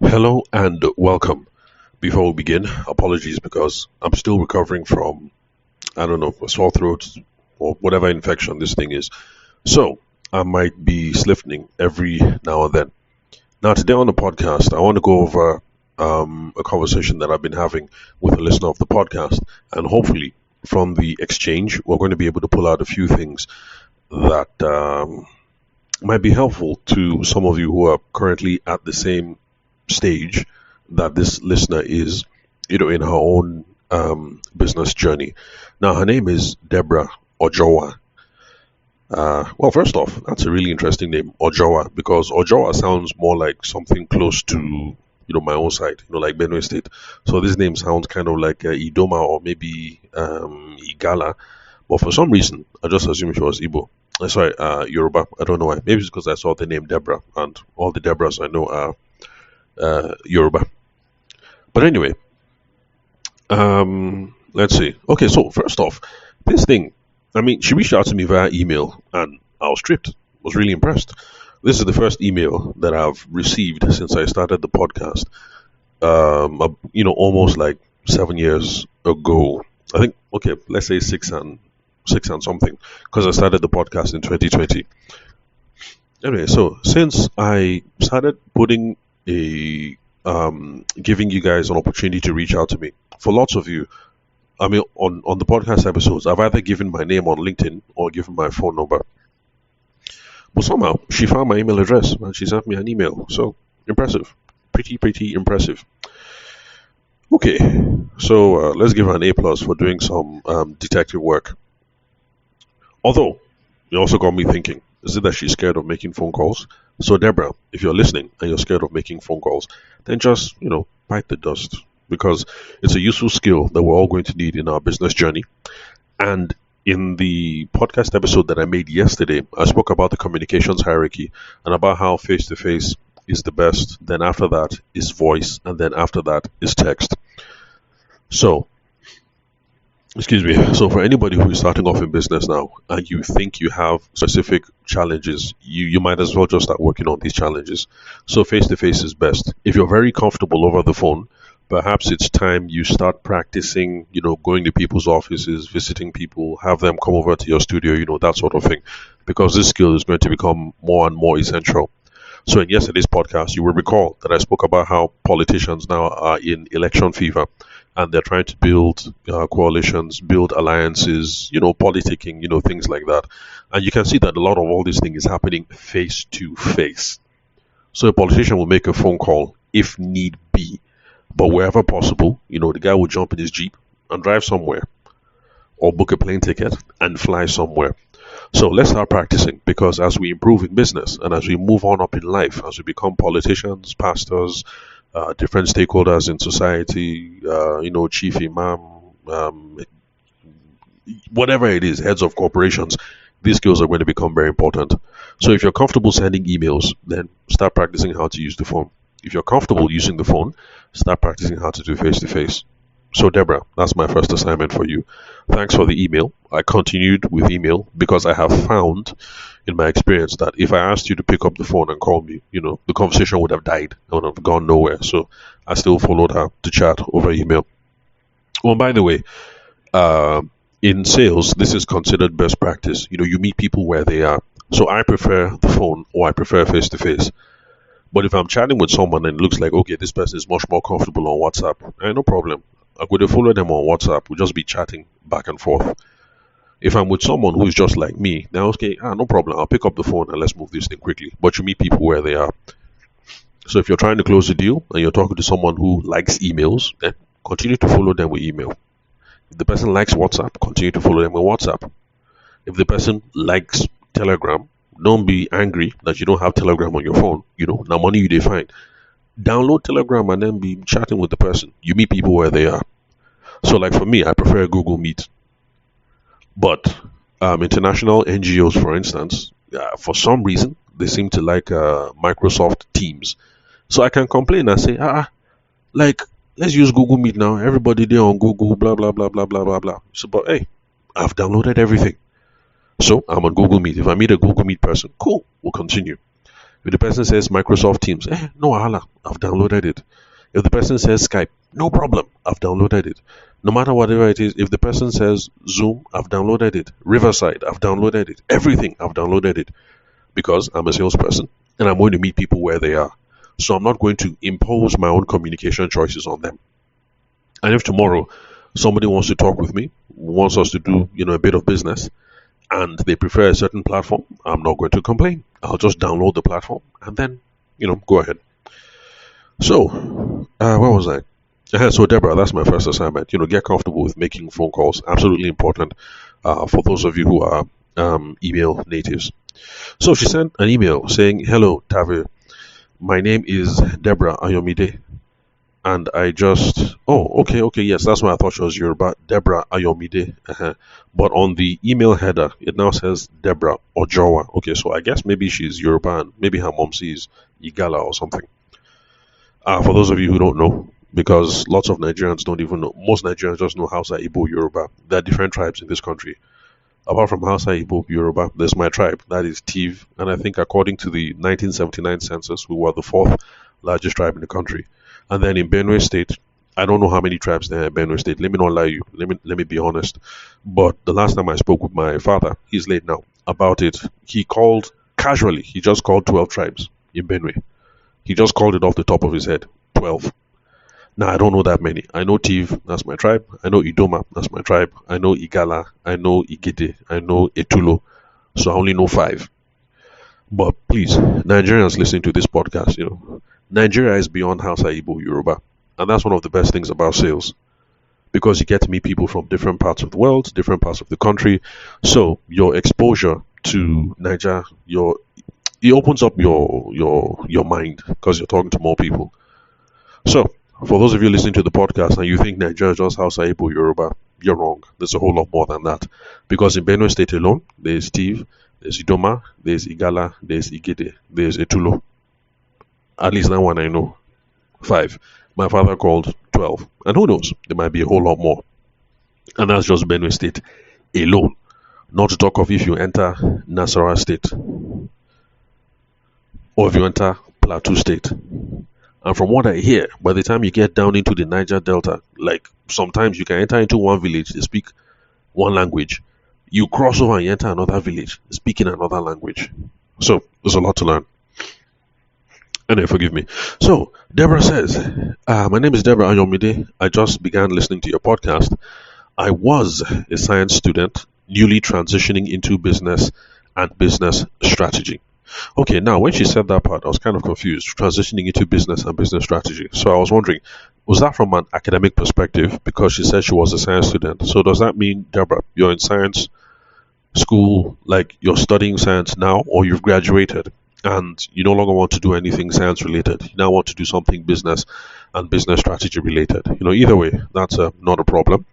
Hello and welcome. Before we begin, apologies because I'm still recovering from, I don't know, a sore throat or whatever infection this thing is. So I might be sniffling every now and then. Now, today on the podcast, I want to go over a conversation that I've been having with a listener of the podcast. And hopefully, from the exchange, we're going to be able to pull out a few things that might be helpful to some of you who are currently at the same stage that this listener is, in her own business journey. Now, her name is Deborah Ojoa. Well, first off, that's a really interesting name, Ojoa, because Ojoa sounds more like something close to, my own side, like Benue State. So this name sounds kind of like Idoma or maybe Igala. But for some reason, I just assumed she was Igbo. Sorry, Yoruba. I don't know why. Maybe it's because I saw the name Deborah, and all the Deborahs I know are Yoruba. But anyway, let's see. Okay, so first off, this thing, she reached out to me via email and I was tripped. Was really impressed. This is the first email that I've received since I started the podcast. Almost like 7 years ago. I think, okay, let's say six and something, because I started the podcast in 2020. Anyway, so since I started putting giving you guys an opportunity to reach out to me. For lots of you, on the podcast episodes, I've either given my name on LinkedIn or given my phone number. But somehow she found my email address and she sent me an email. So impressive, pretty impressive. Okay, so let's give her an A+ for doing some detective work. Although it also got me thinking: is it that she's scared of making phone calls? So, Deborah, if you're listening and you're scared of making phone calls, then just, bite the dust, because it's a useful skill that we're all going to need in our business journey. And in the podcast episode that I made yesterday, I spoke about the communications hierarchy and about how face-to-face is the best. Then after that is voice, and then after that is text. So, excuse me. So for anybody who is starting off in business now and you think you have specific challenges, you might as well just start working on these challenges. So face to face is best. If you're very comfortable over the phone, perhaps it's time you start practicing, going to people's offices, visiting people, have them come over to your studio, that sort of thing, because this skill is going to become more and more essential. So in yesterday's podcast, you will recall that I spoke about how politicians now are in election fever and they're trying to build coalitions, build alliances, politicking, things like that. And you can see that a lot of all this thing is happening face to face. So a politician will make a phone call if need be, but wherever possible, the guy will jump in his Jeep and drive somewhere or book a plane ticket and fly somewhere. So let's start practicing, because as we improve in business and as we move on up in life, as we become politicians, pastors, different stakeholders in society, chief imam, whatever it is, heads of corporations, these skills are going to become very important. So if you're comfortable sending emails, then start practicing how to use the phone. If you're comfortable using the phone, start practicing how to do face-to-face. So Deborah, that's my first assignment for you. Thanks for the email. I continued with email because I have found in my experience that if I asked you to pick up the phone and call me, the conversation would have died. It would have gone nowhere. So I still followed her to chat over email. Well, by the way, in sales, this is considered best practice. You meet people where they are. So I prefer the phone or I prefer face-to-face. But if I'm chatting with someone and it looks like, okay, this person is much more comfortable on WhatsApp, no problem. I could follow them on WhatsApp. We'll just be chatting back and forth. If I'm with someone who is just like me, then okay, no problem. I'll pick up the phone and let's move this thing quickly. But you meet people where they are. So if you're trying to close a deal and you're talking to someone who likes emails, then continue to follow them with email. If the person likes WhatsApp, continue to follow them with WhatsApp. If the person likes Telegram, don't be angry that you don't have Telegram on your phone. Now money you define. Download Telegram and then be chatting with the person. You meet people where they are. So like for me, I prefer Google Meet. But international NGOs, for instance, for some reason, they seem to like Microsoft Teams. So I can complain and say, let's use Google Meet now. Everybody there on Google, blah, blah, blah, blah, blah, blah, blah. So, but hey, I've downloaded everything. So I'm on Google Meet. If I meet a Google Meet person, cool, we'll continue. If the person says Microsoft Teams, no wahala, I've downloaded it. If the person says Skype, no problem, I've downloaded it. No matter whatever it is, if the person says Zoom, I've downloaded it. Riverside, I've downloaded it. Everything, I've downloaded it. Because I'm a salesperson and I'm going to meet people where they are. So I'm not going to impose my own communication choices on them. And if tomorrow somebody wants to talk with me, wants us to do, a bit of business, and they prefer a certain platform, I'm not going to complain. I'll just download the platform and then, go ahead. So, where was I? So, Deborah, that's my first assignment. Get comfortable with making phone calls. Absolutely important for those of you who are email natives. So she sent an email saying, "Hello, Tave. My name is Deborah Ayomide. And I just, okay, yes, that's why I thought she was Yoruba, Deborah Ayomide. But on the email header, it now says Deborah Ojowa. Okay, so I guess maybe she's Yoruba and maybe her mom sees Igala or something. For those of you who don't know, because lots of Nigerians don't even know, most Nigerians just know Hausa, Igbo, Yoruba. There are different tribes in this country. Apart from Hausa, Igbo, Yoruba, there's my tribe, that is Tiv. And I think according to the 1979 census, we were the fourth largest tribe in the country. And then in Benue State, I don't know how many tribes there are in Benue State. Let me not lie you. Let me be honest. But the last time I spoke with my father, he's late now, about it, he called casually. He just called 12 tribes in Benue. He just called it off the top of his head. 12. Now I don't know that many. I know Tiv, that's my tribe. I know Idoma, that's my tribe. I know Igala. I know Igede. I know Etulo. So I only know 5. But please, Nigerians listening to this podcast, Nigeria is beyond Hausa, Igbo, Yoruba. And that's one of the best things about sales. Because you get to meet people from different parts of the world, different parts of the country. So your exposure to Niger, it opens up your mind because you're talking to more people. So for those of you listening to the podcast and you think Nigeria is just Hausa, Igbo, Yoruba, you're wrong. There's a whole lot more than that. Because in Benue State alone, there's Tiv, there's Idoma, there's Igala, there's Igede, there's Etulo. At least that one I know. 5. My father called 12. And who knows? There might be a whole lot more. And that's just Benue State alone. Not to talk of if you enter Nasarawa State. Or if you enter Plateau State. And from what I hear, by the time you get down into the Niger Delta, like sometimes you can enter into one village, they speak one language. You cross over and you enter another village, speaking another language. So there's a lot to learn. Anyway, forgive me. So, Deborah says, my name is Deborah Ayomide. I just began listening to your podcast. I was a science student, newly transitioning into business and business strategy. Okay, now when she said that part, I was kind of confused. Transitioning into business and business strategy. So I was wondering, was that from an academic perspective? Because she said she was a science student. So does that mean, Deborah, you're in science school, like you're studying science now, or you've graduated? And you no longer want to do anything science related. You now want to do something business and business strategy related. Either way, that's not a problem.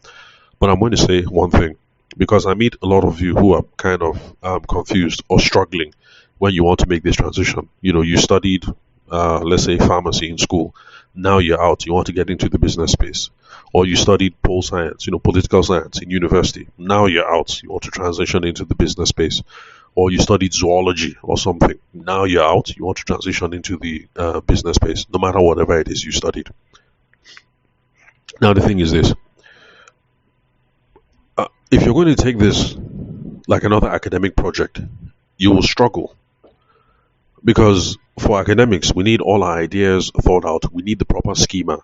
But I'm going to say one thing, because I meet a lot of you who are kind of confused or struggling when you want to make this transition. You studied, let's say, pharmacy in school. Now you're out. You want to get into the business space. Or you studied pol science, political science in university. Now you're out. You want to transition into the business space. Or you studied zoology or something. Now you're out. You want to transition into the business space, no matter whatever it is you studied. Now the thing is this. If you're going to take this like another academic project, you will struggle. Because for academics, we need all our ideas thought out. We need the proper schema.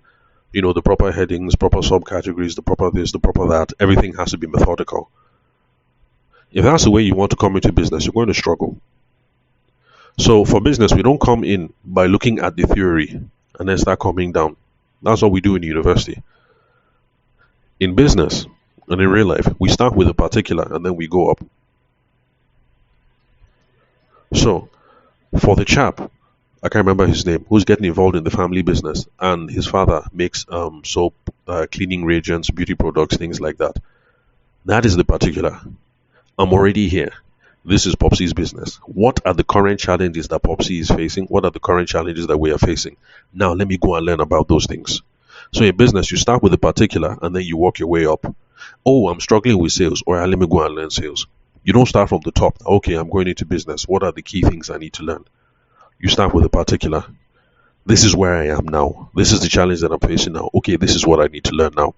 The proper headings, proper subcategories, the proper this, the proper that. Everything has to be methodical. If that's the way you want to come into business, you're going to struggle. So for business, we don't come in by looking at the theory and then start coming down. That's what we do in university. In business and in real life, we start with a particular and then we go up. So for the chap, I can't remember his name, who's getting involved in the family business, and his father makes soap, cleaning reagents, beauty products, things like that. That is the particular. I'm already here. This is Popsy's business. What are the current challenges that Popsy is facing? What are the current challenges that we are facing? Now, let me go and learn about those things. So in business, you start with a particular and then you work your way up. Oh, I'm struggling with sales. All right, let me go and learn sales. You don't start from the top. Okay, I'm going into business. What are the key things I need to learn? You start with a particular. This is where I am now. This is the challenge that I'm facing now. Okay, this is what I need to learn now.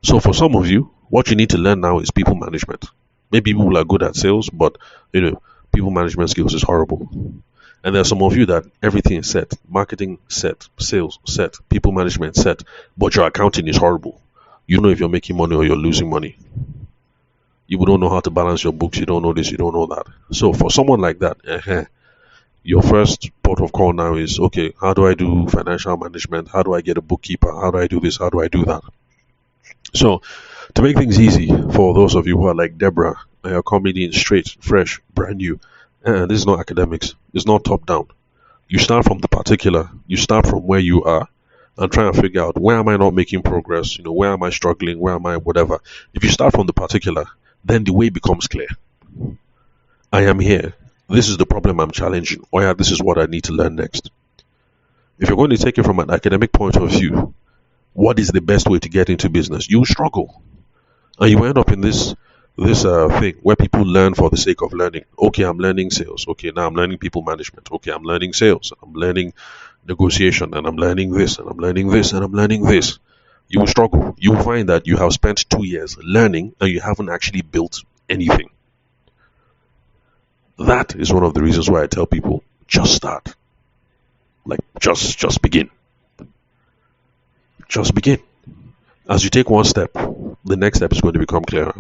So for some of you, what you need to learn now is people management. Maybe people are good at sales, but people management skills is horrible. And there are some of you that everything is set, marketing set, sales set, people management set, but your accounting is horrible. You know if you're making money or you're losing money. You don't know how to balance your books. You don't know this. You don't know that. So for someone like that, your first port of call now is, okay, how do I do financial management? How do I get a bookkeeper? How do I do this? How do I do that? So to make things easy for those of you who are like Deborah, you're coming in straight, fresh, brand new, and this is not academics. It's not top down. You start from the particular. You start from where you are and try and figure out, where am I not making progress? Where am I struggling? Where am I whatever? If you start from the particular, then the way becomes clear. I am here. This is the problem I'm challenging. Or yeah, this is what I need to learn next. If you're going to take it from an academic point of view, what is the best way to get into business? You struggle. And you end up in this thing where people learn for the sake of learning. Okay, I'm learning sales. Okay, now I'm learning people management. Okay, I'm learning sales. I'm learning negotiation. And I'm learning this. And I'm learning this. And I'm learning this. You will struggle. You will find that you have spent 2 years learning and you haven't actually built anything. That is one of the reasons why I tell people, just start. Like, just begin. Just begin. As you take one step, the next step is going to become clearer.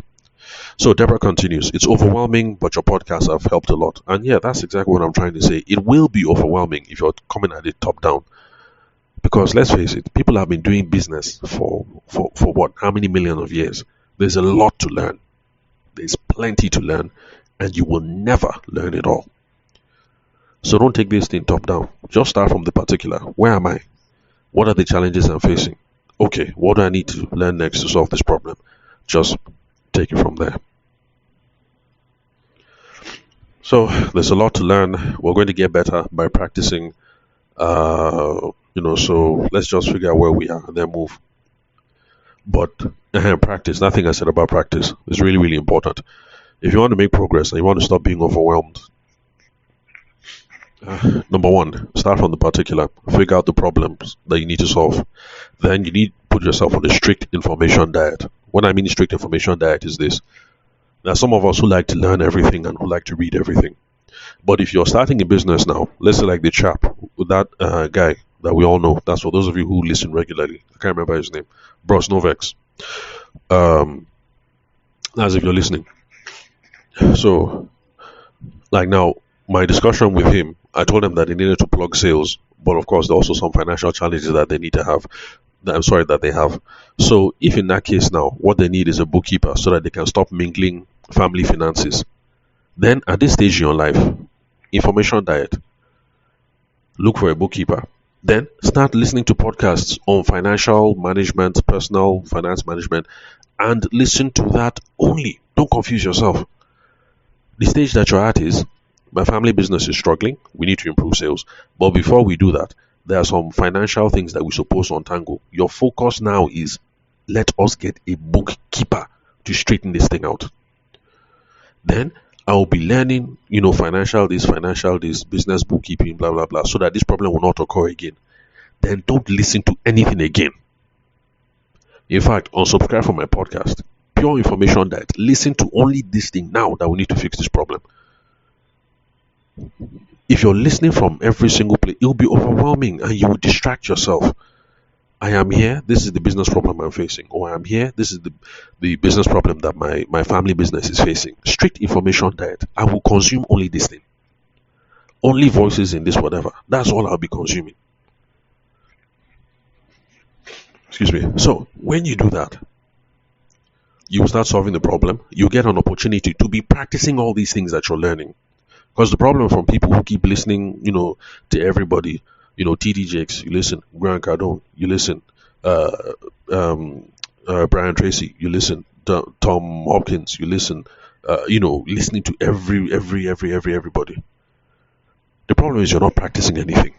So Deborah continues, it's overwhelming, but your podcasts have helped a lot. And yeah, that's exactly what I'm trying to say. It will be overwhelming if you're coming at it top down. Because let's face it, people have been doing business for what? How many millions of years? There's a lot to learn. There's plenty to learn, and you will never learn it all. So don't take this thing top down. Just start from the particular. Where am I? What are the challenges I'm facing? Okay, what do I need to learn next to solve this problem? Just take it from there. So there's a lot to learn. We're going to get better by practicing. So let's just figure out where we are and then move. But practice, nothing I said about practice is really, really important. If you want to make progress and you want to stop being overwhelmed, number one, start from the particular. Figure out the problems that you need to solve. Then you need to put yourself on a strict information diet. When I mean strict information diet is this. There are some of us who like to learn everything and who like to read everything. But if you're starting a business now, let's say like the chap, that guy that we all know, that's for those of you who listen regularly. I can't remember his name. Bros Novex. As if you're listening. So, like now, my discussion with him, I told him that he needed to plug sales, but of course there are also some financial challenges that they need to have. That they have. So if in that case now, what they need is a bookkeeper so that they can stop mingling family finances, then at this stage in your life, information diet, look for a bookkeeper. Then start listening to podcasts on financial management, personal finance management, and listen to that only. Don't confuse yourself. The stage that you're at is, my family business is struggling. We need to improve sales. But before we do that, there are some financial things that we're supposed to untangle. Your focus now is, let us get a bookkeeper to straighten this thing out. Then I'll be learning, financial this, business bookkeeping, blah, blah, blah, so that this problem will not occur again. Then don't listen to anything again. In fact, unsubscribe from my podcast. Pure information diet. Listen to only this thing now that we need to fix this problem. If you're listening from every single place, it'll be overwhelming and you will distract yourself. I am here, this is the business problem I'm facing. Or I am here, this is the business problem that my family business is facing. Strict information diet. I will consume only this thing. Only voices in this whatever. That's all I'll be consuming. Excuse me. So, when you do that, you will start solving the problem. You get an opportunity to be practicing all these things that you're learning. Because the problem from people who keep listening, to everybody, TD Jakes, you listen, Grant Cardone, you listen, Brian Tracy, you listen, Tom Hopkins, you listen, listening to everybody. The problem is you're not practicing anything.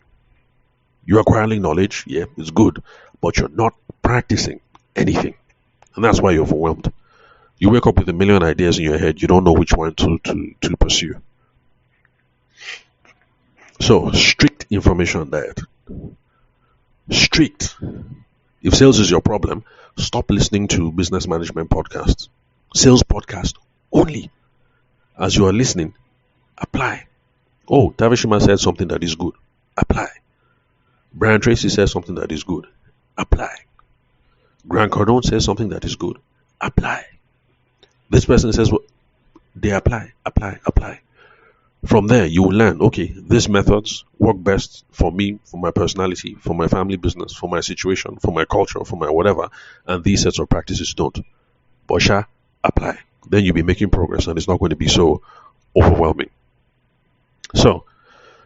You're acquiring knowledge, yeah, it's good, but you're not practicing anything. And that's why you're overwhelmed. You wake up with a million ideas in your head, you don't know which one to pursue. So, strict information diet. Strict. If sales is your problem, stop listening to business management podcasts. Sales podcast only. As you are listening, apply. Oh, Tavishima said something that is good. Apply. Brian Tracy says something that is good. Apply. Grant Cardone says something that is good. Apply. This person says what they apply. From there, you will learn, okay, these methods work best for me, for my personality, for my family business, for my situation, for my culture, for my whatever, and these sets of practices don't. But apply. Then you'll be making progress and it's not going to be so overwhelming. So,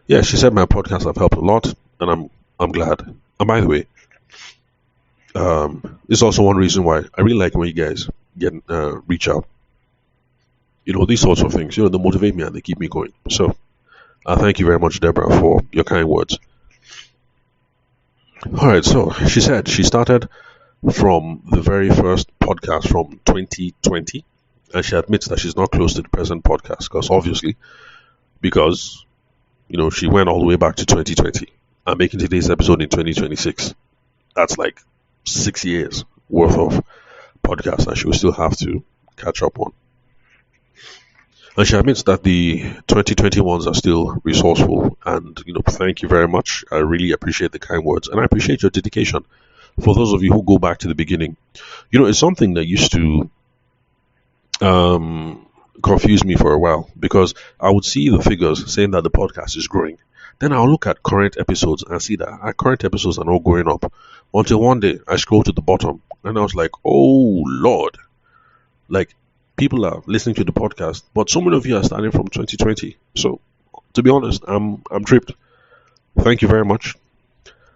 yeah, she said my podcast have helped a lot, and I'm glad. And by the way, it's also one reason why I really like when you guys reach out. These sorts of things, they motivate me and they keep me going. So, thank you very much, Deborah, for your kind words. All right, so she said she started from the very first podcast from 2020, and she admits that she's not close to the present podcast because she went all the way back to 2020. I'm making today's episode in 2026. That's like 6 years worth of podcasts that she will still have to catch up on. And she admits that the 2020 ones are still resourceful. And, thank you very much. I really appreciate the kind words. And I appreciate your dedication. For those of you who go back to the beginning, it's something that used to confuse me for a while, because I would see the figures saying that the podcast is growing. Then I'll look at current episodes and see that our current episodes are not going up. Until one day I scroll to the bottom and I was like, oh Lord, like, people are listening to the podcast, but so many of you are starting from 2020. So, to be honest, I'm tripped. Thank you very much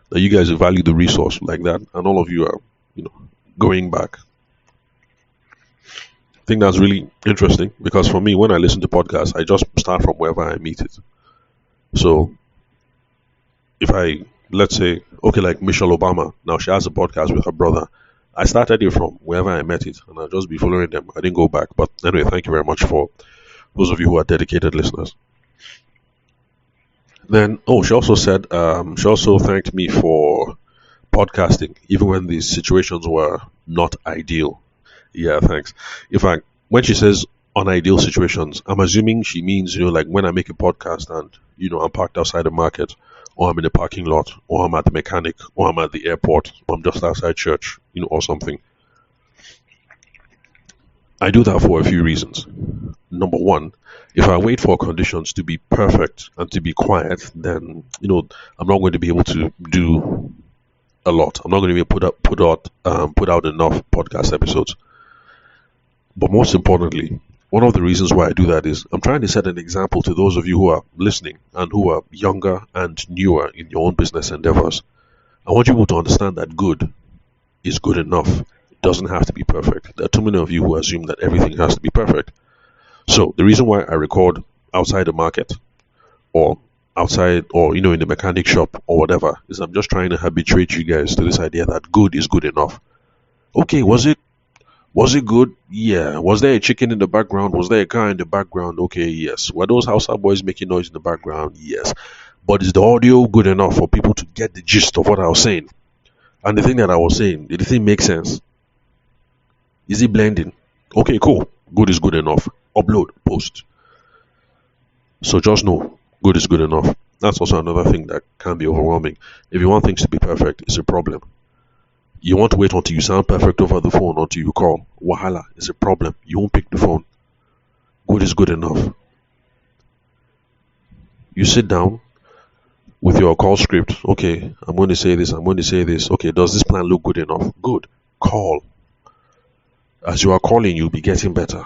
that you guys value the resource like that, and all of you are, going back. I think that's really interesting, because for me, when I listen to podcasts, I just start from wherever I meet it. So, if let's say, okay, like Michelle Obama, now she has a podcast with her brother. I started it from wherever I met it, and I'll just be following them. I didn't go back. But anyway, thank you very much for those of you who are dedicated listeners. Then, she also said, she also thanked me for podcasting, even when these situations were not ideal. Yeah, thanks. In fact, when she says unideal situations, I'm assuming she means, like when I make a podcast and, I'm parked outside the market, or I'm in a parking lot, or I'm at the mechanic, or I'm at the airport, or I'm just outside church, or something. I do that for a few reasons. Number one, if I wait for conditions to be perfect and to be quiet, then, I'm not going to be able to do a lot. I'm not going to be able to put out enough podcast episodes. But most importantly, one of the reasons why I do that is I'm trying to set an example to those of you who are listening and who are younger and newer in your own business endeavors. I want you to understand that good is good enough. It doesn't have to be perfect. There are too many of you who assume that everything has to be perfect. So the reason why I record outside the market, or outside, or in the mechanic shop or whatever, is I'm just trying to habituate you guys to this idea that good is good enough. Okay, was it good? Yeah. Was there a chicken in the background? Was there a car in the background? Okay, yes. Were those Hausa boys making noise in the background? Yes. But is the audio good enough for people to get the gist of what I was saying? And the thing that I was saying, did the thing make sense? Is it blending? Okay, cool. Good is good enough. Upload, post. So just know, good is good enough. That's also another thing that can be overwhelming. If you want things to be perfect, it's a problem. You want to wait until you sound perfect over the phone until you call. Wahala is a problem. You won't pick the phone. Good is good enough. You sit down with your call script. Okay, I'm going to say this. Okay, does this plan look good enough? Good. Call. As you are calling, you'll be getting better.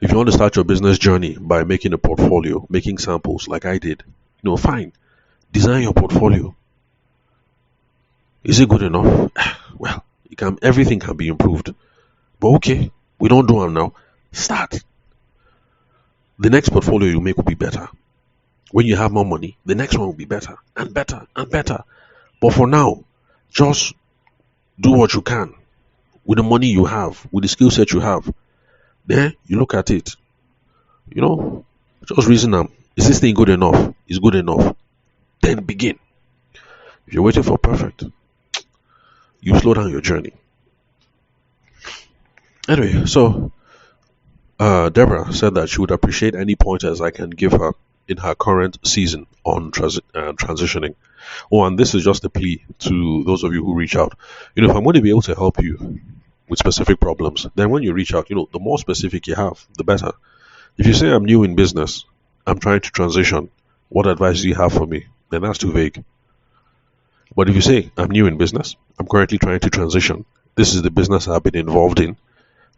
If you want to start your business journey by making a portfolio, making samples like I did, fine. Design your portfolio. Is it good enough? Well, everything can be improved. But okay, we don't do them now. Start. The next portfolio you make will be better. When you have more money, the next one will be better and better and better. But for now, just do what you can with the money you have, with the skill set you have. Then you look at it. Just reason them. Is this thing good enough? Is good enough? Then begin. If you're waiting for perfect, you slow down your journey. Anyway, so Deborah said that she would appreciate any pointers I can give her in her current season on transitioning. Oh, and this is just a plea to those of you who reach out. If I'm going to be able to help you with specific problems, then when you reach out, the more specific you have, the better. If you say I'm new in business, I'm trying to transition, what advice do you have for me? Then that's too vague. But if you say I'm new in business, I'm currently trying to transition, this is the business I've been involved in,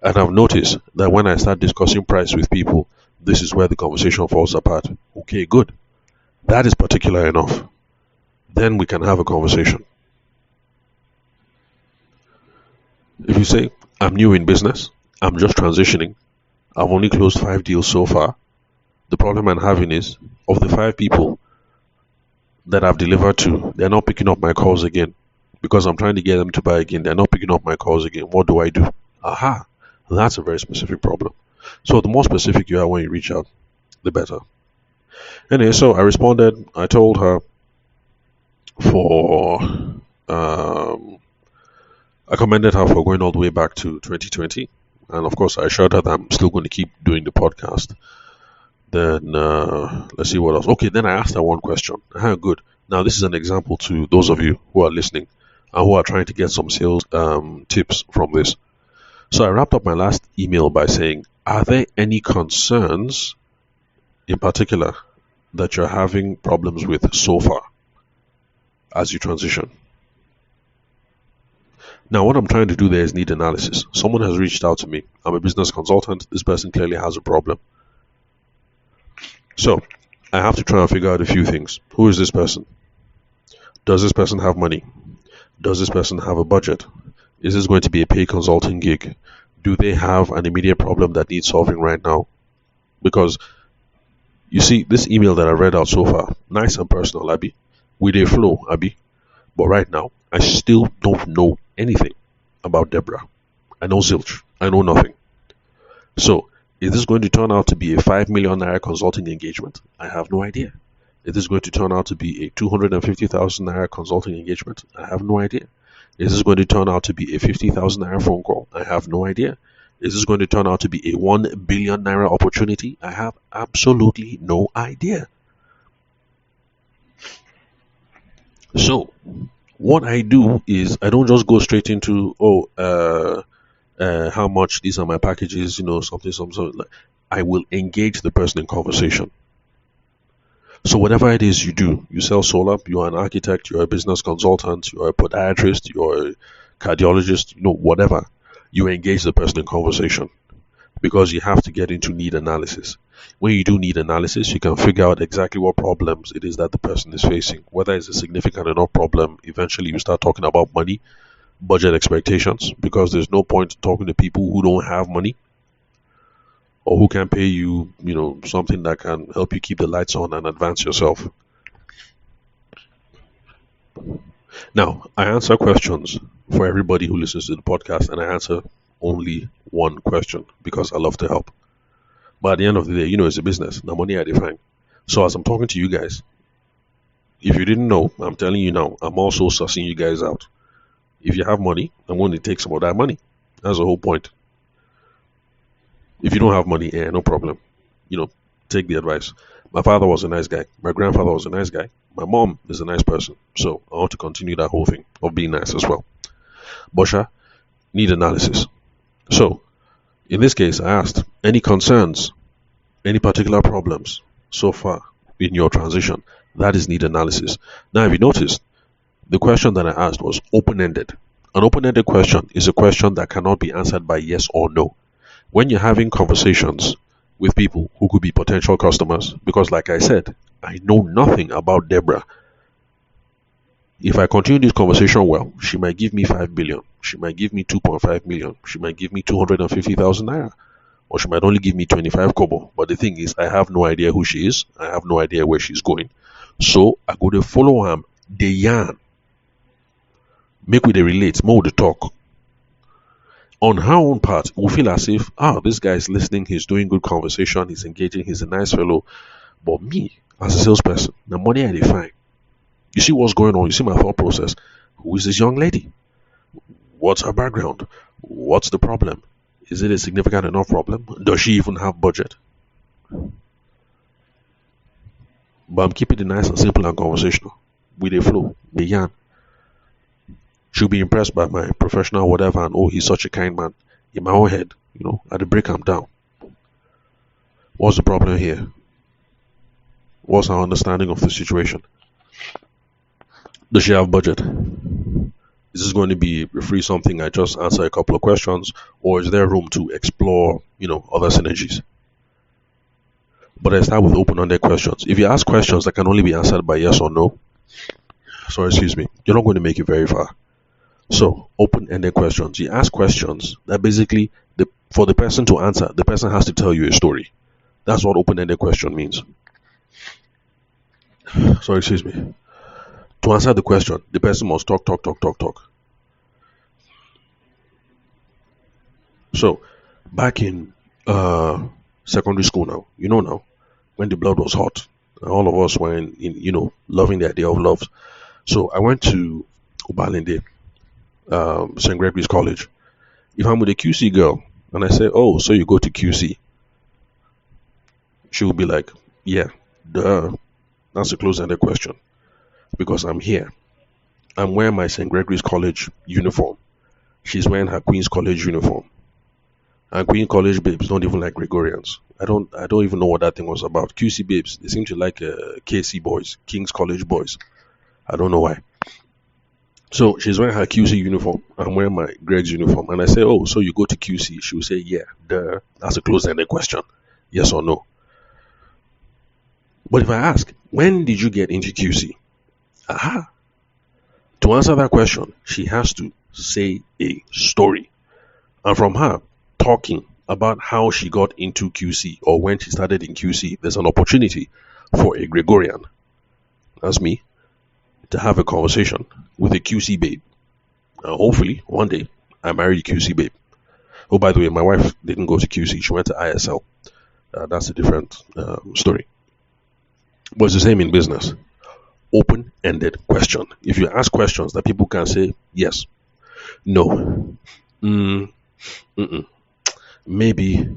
and I've noticed that when I start discussing price with people, this is where the conversation falls apart. Okay, good. That is particular enough. Then we can have a conversation. If you say, I'm new in business, I'm just transitioning, I've only closed 5 deals so far, the problem I'm having is, of the 5 people that I've delivered to, they're not picking up my calls again. Because I'm trying to get them to buy again, they're not picking up my calls again. What do I do? Aha! That's a very specific problem. So the more specific you are when you reach out, the better. Anyway, so I responded. I told her I commended her for going all the way back to 2020. And of course, I assured her that I'm still going to keep doing the podcast. Then let's see what else. Okay, then I asked her one question. Good. Now, this is an example to those of you who are listening and who are trying to get some sales tips from this. So I wrapped up my last email by saying, are there any concerns in particular that you're having problems with so far as you transition? Now, what I'm trying to do there is need analysis. Someone has reached out to me. I'm a business consultant. This person clearly has a problem. So I have to try and figure out a few things. Who is this person? Does this person have money? Does this person have a budget? Is this going to be a paid consulting gig? Do they have an immediate problem that needs solving right now? Because, you see, this email that I read out so far, nice and personal, Abby, with a flow, Abby. But right now, I still don't know anything about Deborah. I know zilch. I know nothing. So, is this going to turn out to be a 5 million naira consulting engagement? I have no idea. Is this going to turn out to be a 250,000 naira consulting engagement? I have no idea. Is this going to turn out to be a 50,000 naira phone call? I have no idea. Is this going to turn out to be a 1 billion naira opportunity? I have absolutely no idea. So, what I do is I don't just go straight into, how much these are my packages, something. I will engage the person in conversation. So whatever it is you do, you sell solar, you're an architect, you're a business consultant, you're a podiatrist, you're a cardiologist, whatever, you engage the person in conversation because you have to get into need analysis. When you do need analysis, you can figure out exactly what problems it is that the person is facing. Whether it's a significant enough problem, eventually you start talking about money, budget expectations, because there's no point talking to people who don't have money or who can pay you, something that can help you keep the lights on and advance yourself. Now, I answer questions for everybody who listens to the podcast, and I answer only one question because I love to help. But at the end of the day, it's a business. The money I define. So as I'm talking to you guys, if you didn't know, I'm telling you now, I'm also sussing you guys out. If you have money, I'm going to take some of that money. That's the whole point. If you don't have money, no problem. Take the advice. My father was a nice guy. My grandfather was a nice guy. My mom is a nice person. So I want to continue that whole thing of being nice as well. Bosha, need analysis. So, in this case, I asked, any concerns, any particular problems so far in your transition? That is need analysis. Now, if you noticed, the question that I asked was open-ended. An open-ended question is a question that cannot be answered by yes or no. When you're having conversations with people who could be potential customers, because like I said, I know nothing about Deborah. If I continue this conversation well, she might give me 5 billion. She might give me 2.5 million. She might give me 250,000 naira. Or she might only give me 25 kobo. But the thing is, I have no idea who she is. I have no idea where she's going. So I go to follow her, the yarn. Make with the relate, more with the talk. On her own part, we feel as if, this guy is listening, he's doing good conversation, he's engaging, he's a nice fellow. But me, as a salesperson, the money I define, you see what's going on, you see my thought process. Who is this young lady? What's her background? What's the problem? Is it a significant enough problem? Does she even have budget? But I'm keeping it nice and simple and conversational. With a flow, the yarn. She'll be impressed by my professional whatever and oh, he's such a kind man. In my own head, at the break I'm down. What's the problem here? What's our understanding of the situation? Does she have budget? Is this going to be free something I just answer a couple of questions, or is there room to explore, other synergies? But I start with open-ended questions. If you ask questions that can only be answered by yes or no, you're not going to make it very far. So, open-ended questions. You ask questions that basically, for the person to answer, the person has to tell you a story. That's what open-ended question means. To answer the question, the person must talk. So, back in secondary school now, when the blood was hot, all of us were loving the idea of love. So, I went to Ubalinde, St. Gregory's College. If I'm with a QC girl and I say, oh, so you go to QC, she will be like, yeah, duh. That's a close-ended question. Because I'm here. I'm wearing my St. Gregory's College uniform. She's wearing her Queen's College uniform. And Queen College babes don't even like Gregorians. I don't even know what that thing was about. QC babes, they seem to like KC boys, King's College boys. I don't know why. So she's wearing her QC uniform. I'm wearing my Greg's uniform. And I say, oh, so you go to QC? She will say, yeah, duh. That's a close-ended question. Yes or no? But if I ask, when did you get into QC? Aha. To answer that question, she has to say a story. And from her talking about how she got into QC or when she started in QC, there's an opportunity for a Gregorian, that's me, to have a conversation with a QC babe. Hopefully, one day, I marry a QC babe. Oh, by the way, my wife didn't go to QC. She went to ISL. That's a different story. But it's the same in business. Open-ended question. If you ask questions that people can say yes, no, maybe,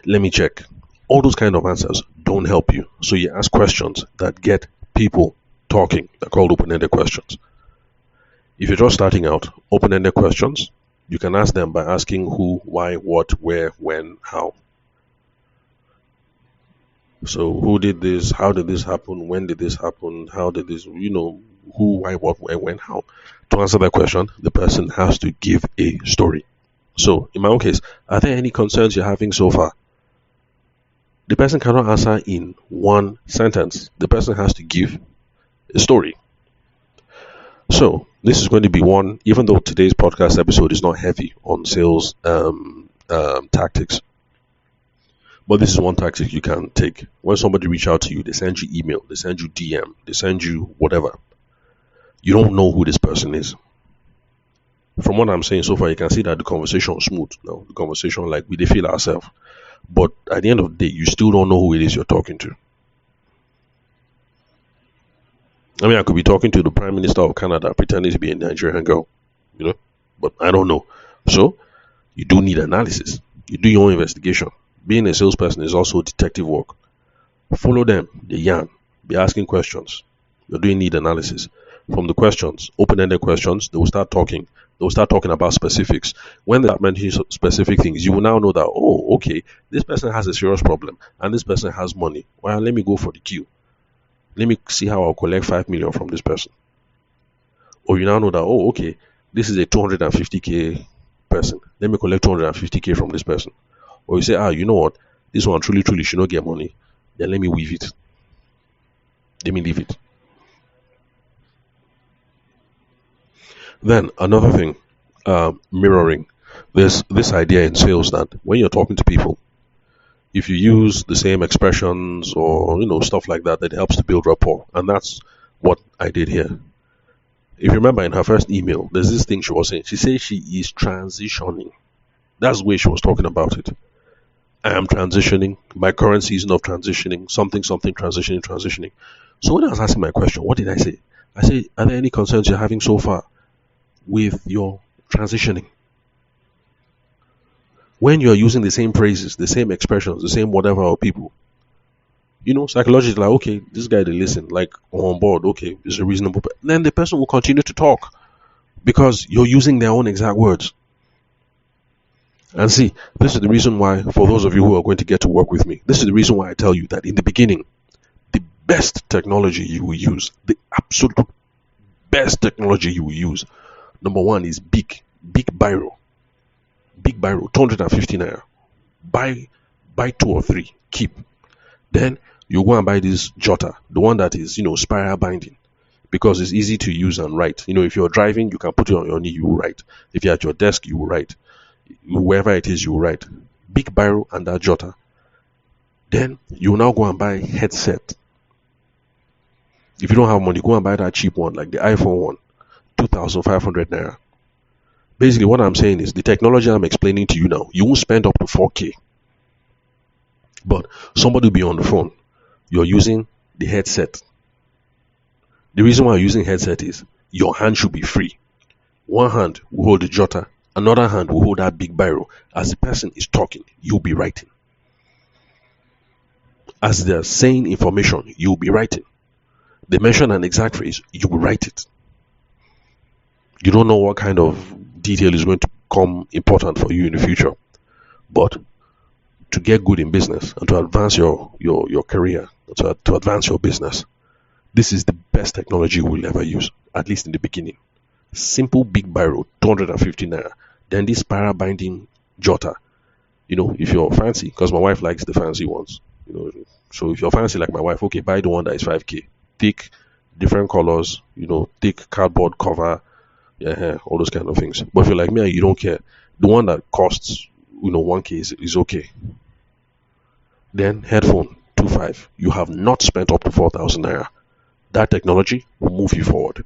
let me check. All those kind of answers don't help you. So you ask questions that get people talking. They're called open-ended questions. If you're just starting out, open-ended questions, you can ask them by asking who, why, what, where, when, how. So who did this? How did this happen? When did this happen? How did this, who, why, what, where, when, how? To answer that question, the person has to give a story. So in my own case, are there any concerns you're having so far? The person cannot answer in one sentence. The person has to give a story. So this is going to be one, even though today's podcast episode is not heavy on sales tactics. But this is one tactic you can take. When somebody reach out to you, they send you email, they send you DM, they send you whatever. You don't know who this person is. From what I'm saying so far, you can see that the conversation is smooth. No, the conversation like we feel ourselves. But at the end of the day, you still don't know who it is you're talking to. I mean, I could be talking to the Prime Minister of Canada pretending to be a Nigerian girl, but I don't know. So you do need analysis. You do your own investigation. Being a salesperson is also detective work. Follow them, they yarn, be asking questions. You're doing need analysis. From the questions, open-ended questions, they will start talking. They will start talking about specifics. When they start mentioning specific things, you will now know that, oh, okay, this person has a serious problem and this person has money. Well, let me go for the queue. Let me see how I'll collect 5 million from this person. Or you now know that, oh, okay, this is a 250k person. Let me collect 250k from this person. Or you say, you know what? This one truly should not get money. Then let me weave it. Let me leave it. Then another thing, mirroring. There's this idea in sales that when you're talking to people, if you use the same expressions or stuff like that, that helps to build rapport. And that's what I did here. If you remember in her first email, there's this thing she was saying. She says she is transitioning. That's the way she was talking about it. I am transitioning, my current season of transitioning, something, something, transitioning, transitioning. So when I was asking my question, what did I say? I say, are there any concerns you're having so far with your transitioning? When you're using the same phrases, the same expressions, the same whatever of people, psychologically, like, okay, this guy they listen, like on board, okay, is a reasonable. Then the person will continue to talk because you're using their own exact words. And see, this is the reason why, for those of you who are going to get to work with me, this is the reason why I tell you that in the beginning, the best technology you will use, the absolute best technology you will use, number one is big biro, 250 naira. Buy two or three, keep. Then you go and buy this jotter, the one that is, spiral binding, because it's easy to use and write. If you're driving, you can put it on your knee, you will write. If you're at your desk, you will write. Wherever it is, you will write. Big biro and that jotter. Then you now go and buy headset. If you don't have money, go and buy that cheap one, like the iPhone one, 2,500 naira. Basically, what I'm saying is the technology I'm explaining to you now, you won't spend up to 4K. But somebody will be on the phone. You're using the headset. The reason why you're using headset is your hand should be free. One hand will hold the jotter, another hand will hold that big biro. As the person is talking, you'll be writing. As they're saying information, you'll be writing. They mention an exact phrase, you will write it. You don't know what kind of detail is going to come important for you in the future. But to get good in business and to advance your career, to advance your business, this is the best technology you will ever use, at least in the beginning. Simple big biro, 250 naira. Then this spiral binding jotter. If you're fancy, because my wife likes the fancy ones. So if you're fancy like my wife, okay, buy the one that is 5K. Thick, different colors, thick cardboard cover, yeah, all those kind of things. But if you're like me and you don't care, the one that costs 1K is okay. Then headphone 2.5. You have not spent up to 4,000 naira. That technology will move you forward.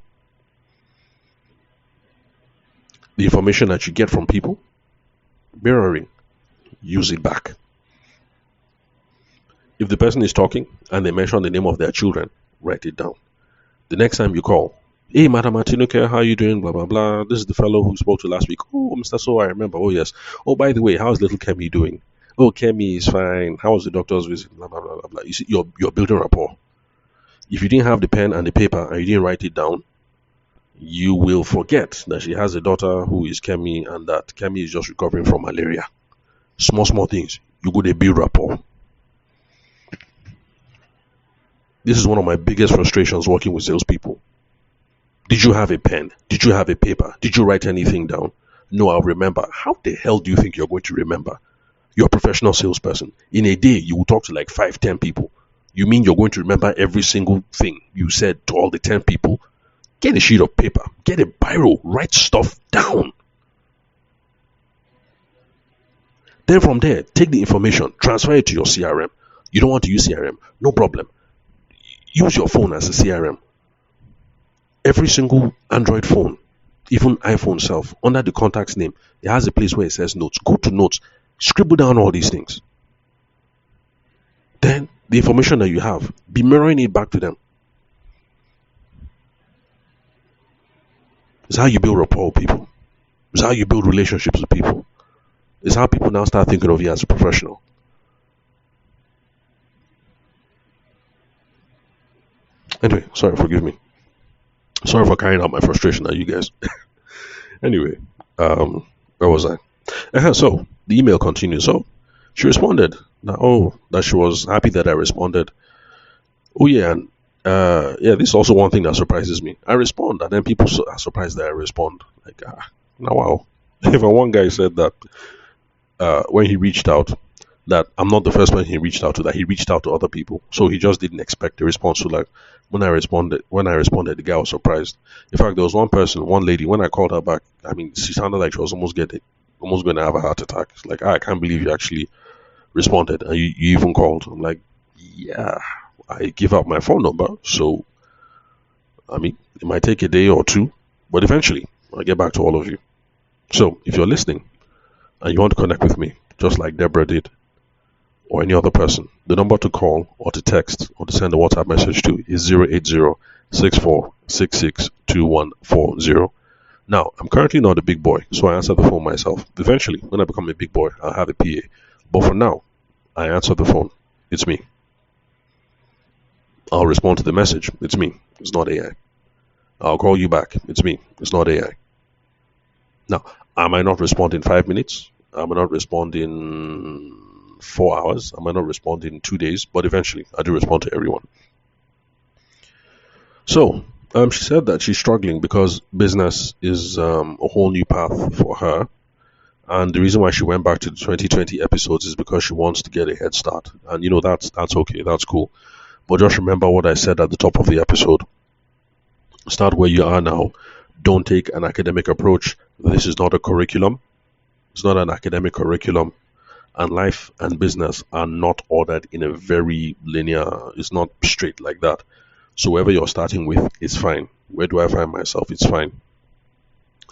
The information that you get from people, mirroring, use it back. If the person is talking and they mention the name of their children, write it down. The next time you call, hey, Madam Atinuke, how are you doing? Blah, blah, blah. This is the fellow who spoke to last week. Oh, Mr. So, I remember. Oh, yes. Oh, by the way, how's little Kemi doing? Oh, Kemi is fine. How was the doctor's visit? Blah, blah, blah, blah, blah. You see, you're building rapport. If you didn't have the pen and the paper and you didn't write it down, you will forget that she has a daughter who is Kemi and that Kemi is just recovering from malaria. Small things. You go to build rapport. This is one of my biggest frustrations working with salespeople. Did you have a pen? Did you have a paper? Did you write anything down? No, I'll remember. How the hell do you think you're going to remember? You're a professional salesperson. In a day, you will talk to like 5-10 people. You mean you're going to remember every single thing you said to all the 10 people? Get a sheet of paper. Get a biro. Write stuff down. Then from there, take the information. Transfer it to your CRM. You don't want to use CRM? No problem. Use your phone as a CRM. Every single Android phone, even iPhone self, under the contacts name, it has a place where it says notes. Go to notes. Scribble down all these things. Then the information that you have, be mirroring it back to them. It's how you build rapport with people. It's how you build relationships with people. It's how people now start thinking of you as a professional. Anyway, sorry, forgive me. Sorry for carrying out my frustration at you guys. Anyway, where was I? So the email continues. So she responded that she was happy that I responded. Oh yeah, and yeah, this is also one thing that surprises me. I respond, and then people are surprised that I respond. Like, now wow. Even one guy said that when he reached out, that I'm not the first person he reached out to, that he reached out to other people. So he just didn't expect a response. So like when I responded, the guy was surprised. In fact, there was one lady, when I called her back, I mean, she sounded like she was almost going to have a heart attack. It's like, I can't believe you actually responded and you even called. I'm like, yeah, I give out my phone number. So, I mean, it might take a day or two, but eventually I'll get back to all of you. So if you're listening and you want to connect with me, just like Deborah did, or any other person. The number to call or to text or to send a WhatsApp message to is 080-6466-2140. Now, I'm currently not a big boy, so I answer the phone myself. Eventually, when I become a big boy, I'll have a PA. But for now, I answer the phone. It's me. I'll respond to the message. It's me. It's not AI. I'll call you back. It's me. It's not AI. Now, I might not respond in 5 minutes. I might not respond in 4 hours. I might not respond in 2 days, but eventually I do respond to everyone. So, she said that she's struggling because business is a whole new path for her. And the reason why she went back to the 2020 episodes is because she wants to get a head start. And, that's okay. That's cool. But just remember what I said at the top of the episode. Start where you are now. Don't take an academic approach. This is not a curriculum. It's not an academic curriculum. And life and business are not ordered in a very linear, it's not straight like that. So wherever you're starting with, it's fine. Where do I find myself? It's fine.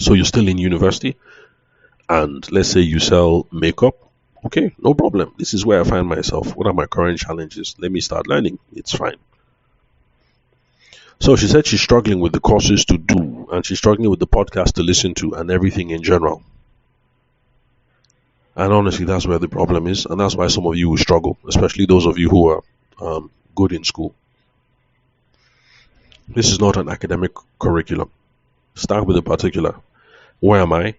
So you're still in university, and let's say you sell makeup. Okay, no problem. This is where I find myself. What are my current challenges? Let me start learning. It's fine. So she said she's struggling with the courses to do, and she's struggling with the podcast to listen to, and everything in general. And honestly, that's where the problem is, and that's why some of you will struggle, especially those of you who are good in school. This is not an academic curriculum. Start with the particular. Where am I?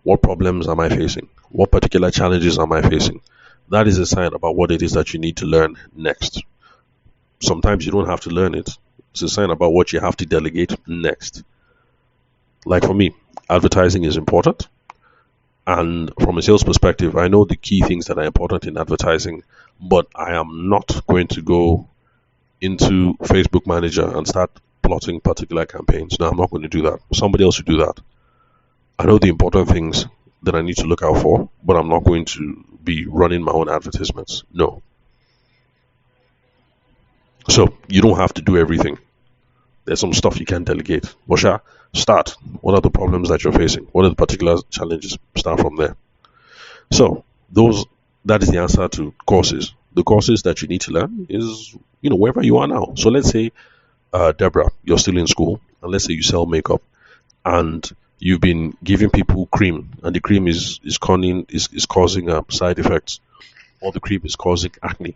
What problems am I facing? What particular challenges am I facing? That is a sign about what it is that you need to learn next. Sometimes you don't have to learn it. It's a sign about what you have to delegate next. Like for me, advertising is important. And from a sales perspective, I know the key things that are important in advertising, but I am not going to go into Facebook Manager and start plotting particular campaigns. No, I'm not going to do that. Somebody else will do that. I know the important things that I need to look out for, but I'm not going to be running my own advertisements. No. So you don't have to do everything. There's some stuff you can delegate. Mosha, start. What are the problems that you're facing? What are the particular challenges? Start from there. So that is the answer to courses. The courses that you need to learn is, wherever you are now. So let's say, Deborah, you're still in school, and let's say you sell makeup, and you've been giving people cream, and the cream is causing side effects, or the cream is causing acne.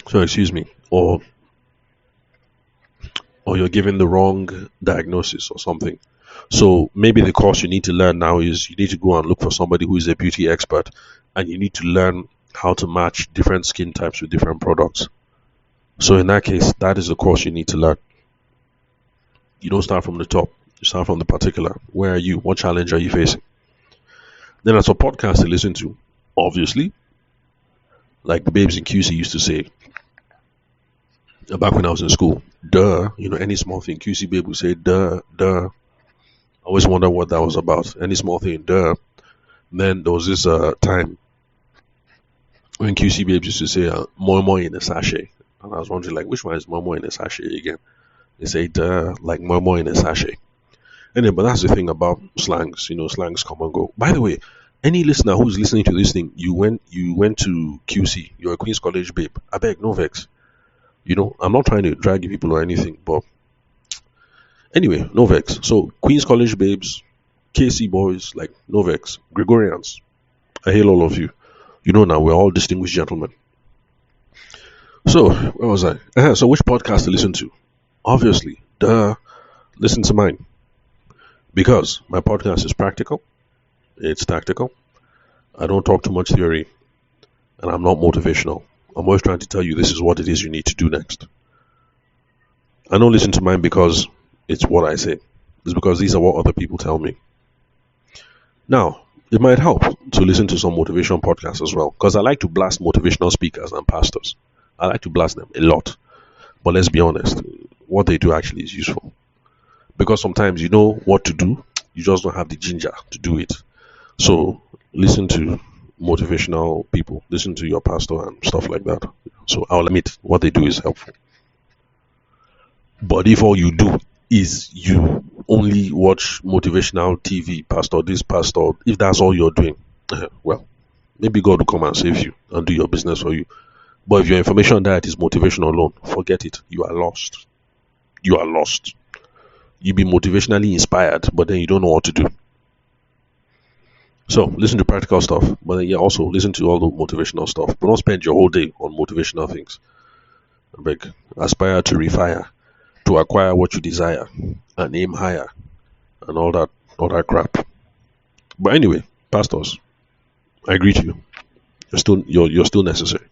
So excuse me, or you're given the wrong diagnosis or something. So maybe the course you need to learn now is you need to go and look for somebody who is a beauty expert, and you need to learn how to match different skin types with different products. So in that case, that is the course you need to learn. You don't start from the top. You start from the particular. Where are you? What challenge are you facing? Then as a podcast to listen to, obviously, like the babes in QC used to say, back when I was in school, duh, any small thing, QC babe would say, duh. I always wonder what that was about. Any small thing, duh. Then there was this time when QC babes used to say, moi in a sachet. And I was wondering, like, which one is moi in a sachet again? They say, duh, like moi in a sachet. Anyway, but that's the thing about slangs. Slangs come and go. By the way, any listener who's listening to this thing, you went to QC, you're a Queen's College babe. I beg, no vex. I'm not trying to drag you people or anything, but anyway, no vex. So Queen's College babes, KC boys, like, no vex. Gregorians, I hail all of you. Now we're all distinguished gentlemen. So where was I? So which podcast to listen to? Obviously, listen to mine, because my podcast is practical, it's tactical. I don't talk too much theory, and I'm not motivational. I'm always trying to tell you this is what it is you need to do next. I don't listen to mine because it's what I say. It's because these are what other people tell me. Now, it might help to listen to some motivational podcasts as well, because I like to blast motivational speakers and pastors. I like to blast them a lot. But let's be honest, what they do actually is useful. Because sometimes you know what to do, you just don't have the ginger to do it. So listen to motivational people, listen to your pastor and stuff like that. So I'll admit what they do is helpful. But if all you do is you only watch motivational TV, pastor this, pastor, if that's all you're doing, well, maybe God will come and save you and do your business for you. But if your information diet is motivation alone, forget it. You are lost. You are lost. You be motivationally inspired, but then you don't know what to do. So listen to practical stuff, but then also listen to all the motivational stuff. But don't spend your whole day on motivational things. I beg. Aspire to refire, to acquire what you desire, and aim higher, and all that crap. But anyway, pastors, I greet you. You're still necessary.